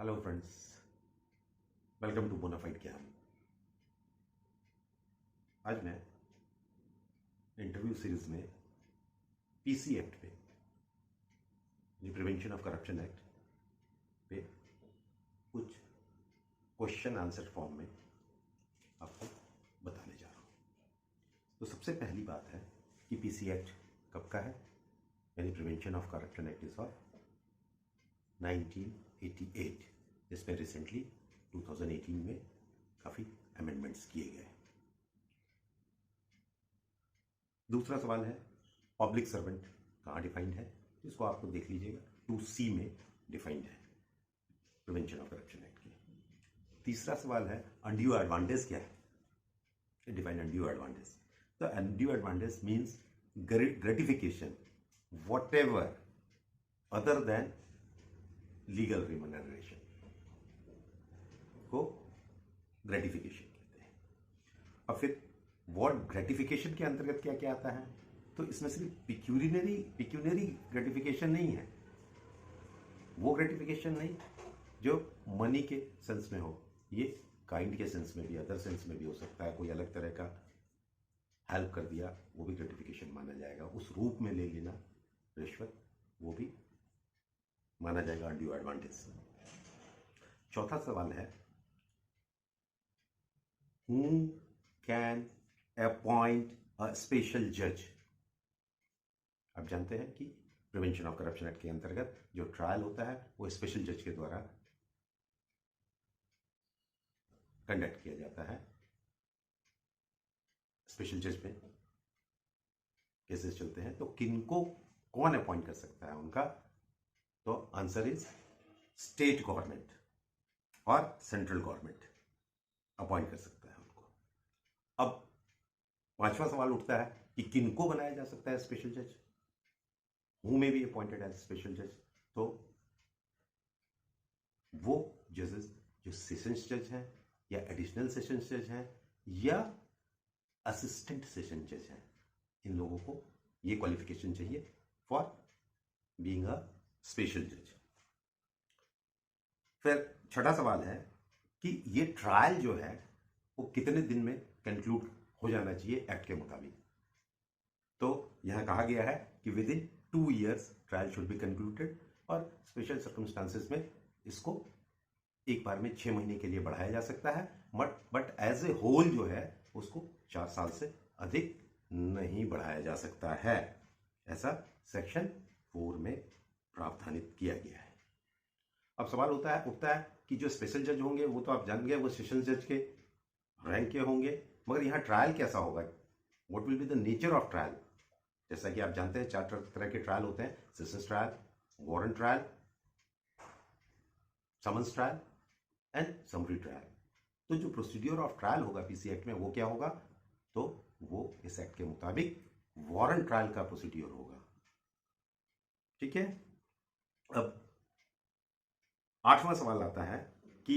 Hello friends, welcome to bonafide Gyan. आज मैं interview series में पीसी एक्ट पे, प्रिवेंशन ऑफ करप्शन एक्ट पे कुछ क्वेश्चन आंसर फॉर्म में आपको बताने जा रहा हूँ। तो सबसे पहली बात है कि पीसी एक्ट कब का है, यानी prevention of corruption act is of 1988, जिसमें रिसेंटली 2018 में काफ़ी अमेंडमेंट्स किए गए। दूसरा सवाल है पब्लिक सर्वेंट कहाँ डिफाइंड है, इसको आपको देख लीजिएगा 2C में डिफाइंड है प्रिवेंशन ऑफ करप्शन एक्ट के। तीसरा सवाल है अनड्यू एडवांटेज क्या है, डिफाइन अनड्यू एडवांटेज। तो undue advantage means gratification what ever other than legal remuneration को ग्रेटिफिकेशन कहते हैं। और फिर व्हाट ग्रेटिफिकेशन के अंतर्गत क्या क्या आता है, तो इसमें सिर्फ पिक्यूनरी ग्रेटिफिकेशन नहीं है, वो ग्रेटिफिकेशन नहीं जो मनी के सेंस में हो, ये काइंड के सेंस में भी, अदर सेंस में भी हो सकता है। कोई अलग तरह का हेल्प कर दिया, वो भी ग्रेटिफिकेशन माना जाएगा। उस रूप में ले लेना रिश्वत, वो भी माना जाएगा अनड्यू एडवांटेज। चौथा सवाल है who can appoint a special जज। आप जानते हैं कि प्रिवेंशन ऑफ करप्शन एक्ट के अंतर्गत जो ट्रायल होता है वो स्पेशल जज के द्वारा कंडक्ट किया जाता है। स्पेशल जज में केसेस चलते हैं, तो किनको कौन अपॉइंट कर सकता है उनका, तो आंसर इज स्टेट गवर्नमेंट और सेंट्रल गवर्नमेंट अपॉइंट कर सकता है उनको। अब पांचवा सवाल उठता है कि किनको बनाया जा सकता है स्पेशल जज, who may be appointed as special जज। तो वो जजेस जो सेशंस जज हैं या एडिशनल सेशंस जज हैं या असिस्टेंट सेशन जज हैं, इन लोगों को ये क्वालिफिकेशन चाहिए फॉर बीइंग अ स्पेशल जज। फिर छठा सवाल है कि ये ट्रायल जो है वो कितने दिन में कंक्लूड हो जाना चाहिए एक्ट के मुताबिक। तो यहां कहा गया है कि with in 2 years trial should be concluded, और स्पेशल सर्कमस्टांसेस में इसको एक बार में 6 महीने के लिए बढ़ाया जा सकता है, बट एज ए होल जो है उसको 4 साल से अधिक नहीं बढ़ाया जा सकता है, ऐसा सेक्शन 4 में प्रावधानित किया गया है। अब सवाल उठता है कि जो स्पेशल जज होंगे वो तो आप जान गए, वो सेशन जज के रैंक के होंगे, मगर यहाँ ट्रायल कैसा होगा, what will be the nature of trial. जैसा कि आप जानते हैं 4 तरह के ट्रायल होते हैं, sessions trial, warrant trial, summons trial and summary trial. तो जो प्रोसीड्यूर ऑफ ट्रायल होगा पीसी एक्ट में वो क्या होगा, तो वो इस एक्ट के मुताबिक वारंट ट्रायल का प्रोसीड्यूर होगा। ठीक है। अब 8वां सवाल आता है कि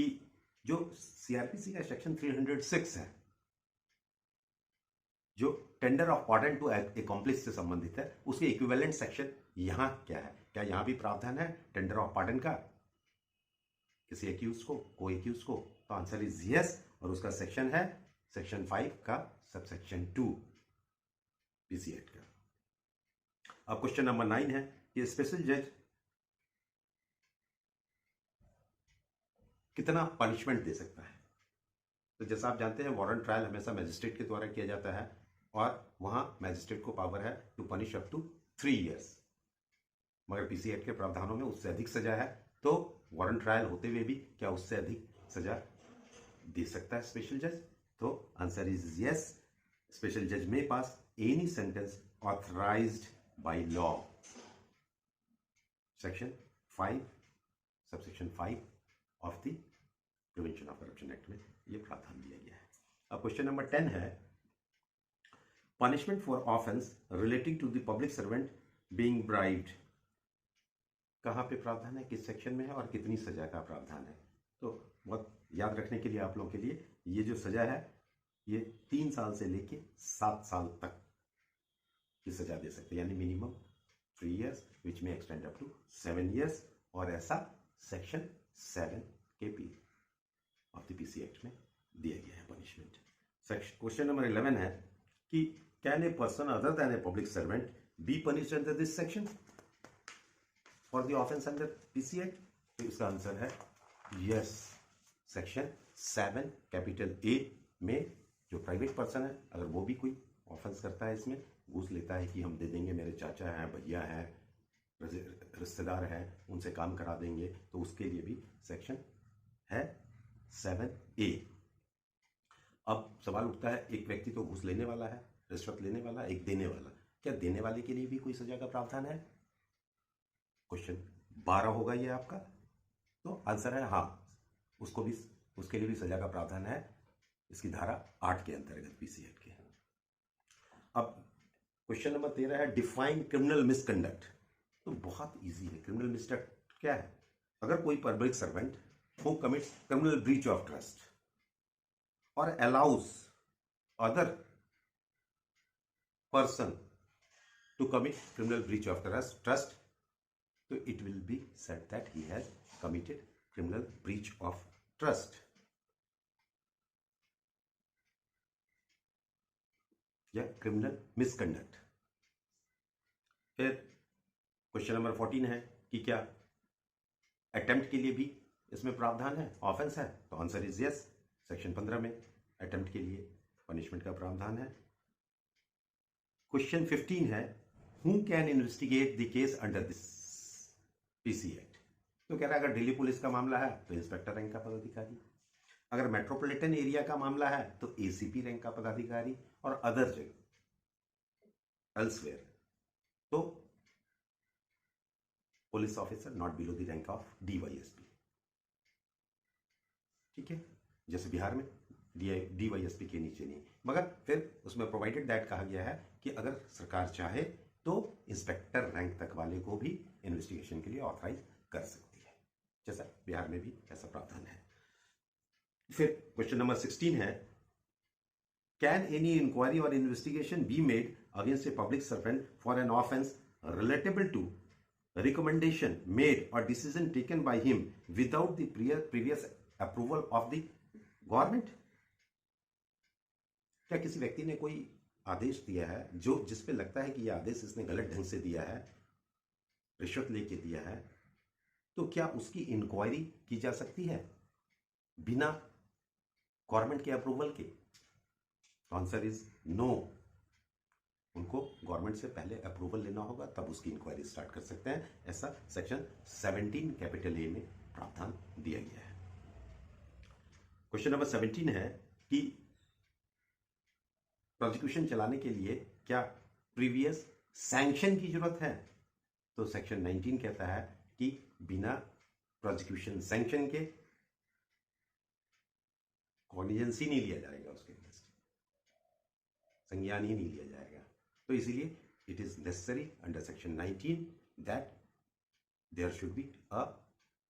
जो सीआरपीसी का सेक्शन 306 है, जो tender of pardon to accomplice से संबंधित है, उसके इक्विवेलेंट सेक्शन यहां क्या है, क्या यहां भी प्रावधान है टेंडर ऑफ पार्डन का किसी एक्यूज को, को एक्यूज को? तो आंसर इज यस, और उसका सेक्शन है सेक्शन 5 का सबसेक्शन 2 पीसी एक्ट का। अब क्वेश्चन नंबर 9 है कि स्पेशल जज कितना पनिशमेंट दे सकता है। तो जैसा आप जानते हैं वारंट ट्रायल हमेशा मैजिस्ट्रेट के द्वारा किया जाता है, और वहां मैजिस्ट्रेट को पावर है to punish up to 3 years, मगर पीसी एक्ट के प्रावधानों में उससे अधिक सजा है। तो वारंट ट्रायल होते हुए भी क्या उससे अधिक सजा दे सकता है स्पेशल जज? तो आंसर इज यस, स्पेशल जज में pass any sentence authorised by law. Section 5 subsection 5 of the prevention of corruption act में ये प्रावधान दिया गया है। अब क्वेश्चन नंबर 10 है punishment for offence relating to the public servant being bribed. कहाँ पे प्रावधान है, किस सेक्शन में है और कितनी सजा का प्रावधान है? तो बहुत याद रखने के लिए आप लोगों के लिए, ये जो सजा है ये 3 साल से लेके 7 साल तक की सजा दे सकते हैं, यानी मिनिमम 3 years विच में एक्सटेंड अप टू 7 years, और ऐसा section 7 KP of the PC act में दिया गया है पनिशमेंट। क्वेश्चन नंबर 11 है कि can a person other than A public servant be punished under this section for the offence under PC act? तो इसका आंसर है यस। सेक्शन 7 कैपिटल ए में जो प्राइवेट पर्सन है, अगर वो भी कोई ऑफेंस करता है, इसमें घूस लेता है कि हम दे देंगे, मेरे चाचा हैं, भैया हैं, रिश्तेदार हैं, उनसे काम करा देंगे, तो उसके लिए भी सेक्शन है 7A। अब सवाल उठता है, एक व्यक्ति तो घूस लेने वाला है, रिश्वत लेने वाला, एक देने वाला, क्या देने वाले के लिए भी कोई सजा का प्रावधान है? क्वेश्चन 12 होगा ये आपका। तो आंसर है हाँ, उसके लिए भी सजा का प्रावधान है, इसकी धारा 8 के अंतर्गत पीसी एक्ट के। अब क्वेश्चन नंबर 13 है डिफाइन क्रिमिनल मिसकंडक्ट। तो बहुत इजी है। क्रिमिनल मिसकंडक्ट क्या है? अगर कोई public servant who commits criminal breach of trust or allows other person to commit criminal breach of trust, so it will be said that he has committed criminal breach of trust या criminal misconduct। फिर question number 14 है कि क्या attempt के लिए भी इसमें प्रावधान है, ऑफेंस है? तो आंसर इज यस। सेक्शन 15 में अटेम्प्ट के लिए पनिशमेंट का प्रावधान है। क्वेश्चन 15 है who can investigate the case under this PC act. तो कह रहा है अगर दिल्ली पुलिस का मामला है तो इंस्पेक्टर रैंक का पदाधिकारी, अगर मेट्रोपॉलिटन एरिया का मामला है तो एसीपी रैंक का पदाधिकारी, और अदर जगह एल्सवेयर तो police officer not below the rank of DYSP. ठीक है, जैसे बिहार में डीवाईएसपी के नीचे नहीं, मगर फिर उसमें प्रोवाइडेड दैट कहा गया है कि अगर सरकार चाहे तो इंस्पेक्टर रैंक तक वाले को भी इन्वेस्टिगेशन के लिए ऑथराइज कर सकती है, जैसा बिहार में भी ऐसा प्रावधान है। फिर क्वेश्चन नंबर 16 है कैन एनी इंक्वायरी और investigation be made against a public servant for an offence relatable to recommendation made or decision taken by him without the previous approval of the government? क्या किसी व्यक्ति ने कोई आदेश दिया है जो जिस पे लगता है कि यह आदेश इसने गलत ढंग से दिया है, रिश्वत लेके दिया है, तो क्या उसकी इंक्वायरी की जा सकती है बिना गवर्नमेंट के अप्रूवल के? Answer is no. उनको गवर्नमेंट से पहले अप्रूवल लेना होगा, तब उसकी इंक्वायरी स्टार्ट कर सकते हैं। ऐसा सेक्शन 17 कैपिटल ए में प्रावधान दिया गया है। क्वेश्चन नंबर 17 है कि प्रोसिक्यूशन चलाने के लिए क्या प्रीवियस सैंक्शन की जरूरत है? तो सेक्शन 19 कहता है कि बिना प्रोसिक्यूशन सैंक्शन के कॉग्निजेंस ही नहीं लिया जाएगा, उसके संज्ञान ही नहीं लिया जाएगा। तो इसीलिए it is necessary under section 19 that there should be a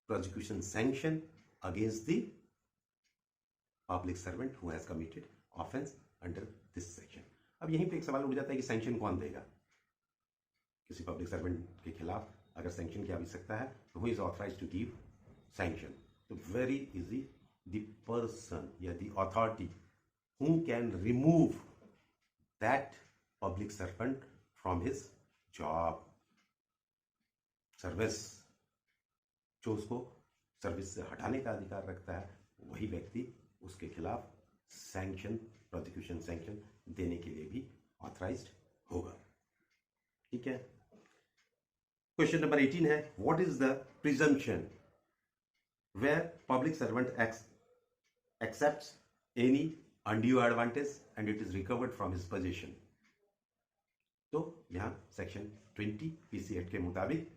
prosecution sanction against the public servant who has committed offence under this section. अब यहीं पे एक सवाल उठ जाता है कि सैंक्शन कौन देगा? किसी पब्लिक सर्वेंट के खिलाफ अगर सैंक्शन की आवश्यकता है तो who is authorise to give sanction? तो वेरी इजी, द पर्सन या the authority who can remove that public servant from his job, service, जो उसको सर्विस से हटाने का अधिकार रखता है, वही व्यक्ति उसके खिलाफ सैंक्शन, प्रोसिक्यूशन सैंक्शन देने के लिए भी ऑथराइज्ड होगा। ठीक है। क्वेश्चन नंबर 18 है what is the presumption where public servant accepts any undue advantage and it is recovered from his possession? तो यहां सेक्शन 20 पीसी एक्ट के मुताबिक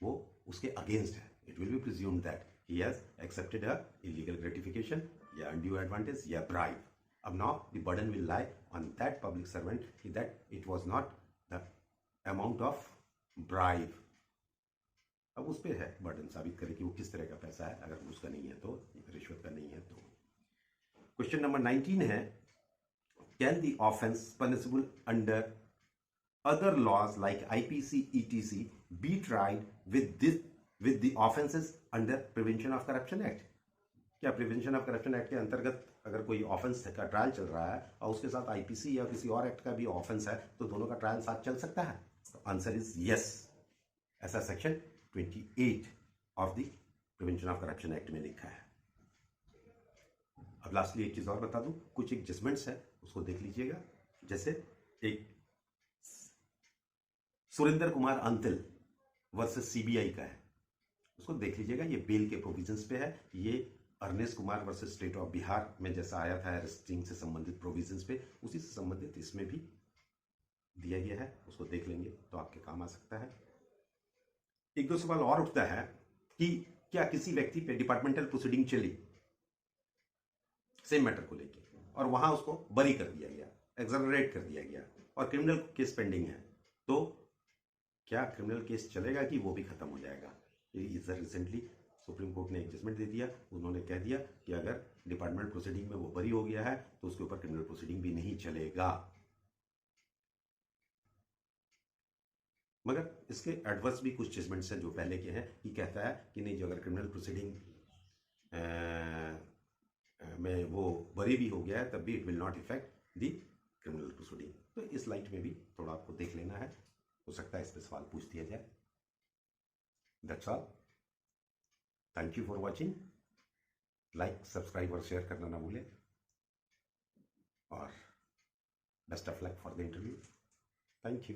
वो उसके अगेंस्ट है। It will be presumed that he has accepted a illegal gratification या undue advantage या bribe. अब now the burden will lie on that public servant that it was not the amount of bribe. अब उस पर है burden साबित करे कि वो किस तरह का पैसा है, अगर उसका नहीं है तो, रिश्वत का नहीं है तो। क्वेश्चन नंबर 19 है can the offence punishable under other laws like IPC etc be tried with the offenses under Prevention of Corruption Act? क्या प्रिवेंशन ऑफ करप्शन एक्ट के अंतर्गत अगर कोई ऑफेंस का ट्रायल चल रहा है और उसके साथ आईपीसी या किसी और एक्ट का भी ऑफेंस है तो दोनों का ट्रायल साथ चल सकता है? Answer is yes. ऐसा section 28 of the prevention of corruption act में लिखा है। अब लास्टली एक चीज और बता दूं, कुछ एक जजमेंट्स है उसको देख लीजिएगा। जैसे एक सुरेंद्र कुमार अंतिल वर्सेस सीबीआई का है, उसको देख लीजिएगा। ये बेल के प्रोविजंस पे है। ये Arnesh Kumar versus state of Bihar में जैसा आया था अरेस्टिंग से संबंधित प्रोविजंस पे, उसी से संबंधित इसमें भी दिया गया है। उसको देख लेंगे तो आपके काम आ सकता है। एक दो सवाल और उठता है कि क्या किसी व्यक्ति पे डिपार्टमेंटल प्रोसीडिंग चली सेम मैटर को लेके और वहां उसको बरी कर दिया गया, एक्सोनरेट कर दिया गया और क्रिमिनल केस पेंडिंग है, तो क्या क्रिमिनल केस चलेगा कि वो भी खत्म हो जाएगा? इधर रिसेंटली सुप्रीम कोर्ट ने एक जजमेंट दे दिया। उन्होंने कह दिया कि अगर डिपार्टमेंट प्रोसीडिंग में वो बरी हो गया है तो उसके ऊपर क्रिमिनल प्रोसीडिंग भी नहीं चलेगा। मगर इसके एडवर्स भी कुछ जजमेंट्स हैं जो पहले के हैं कि कहता है कि नहीं, जो अगर क्रिमिनल प्रोसीडिंग में वो बरी भी हो गया है तब भी it will not effect the criminal proceeding. तो इस लाइट में भी थोड़ा आपको देख लेना है, हो सकता है इस पर सवाल पूछ दिया जाए। That's all. Thank you for watching. Like, subscribe और शेयर करना ना भूलें और best of luck for the interview. Thank you.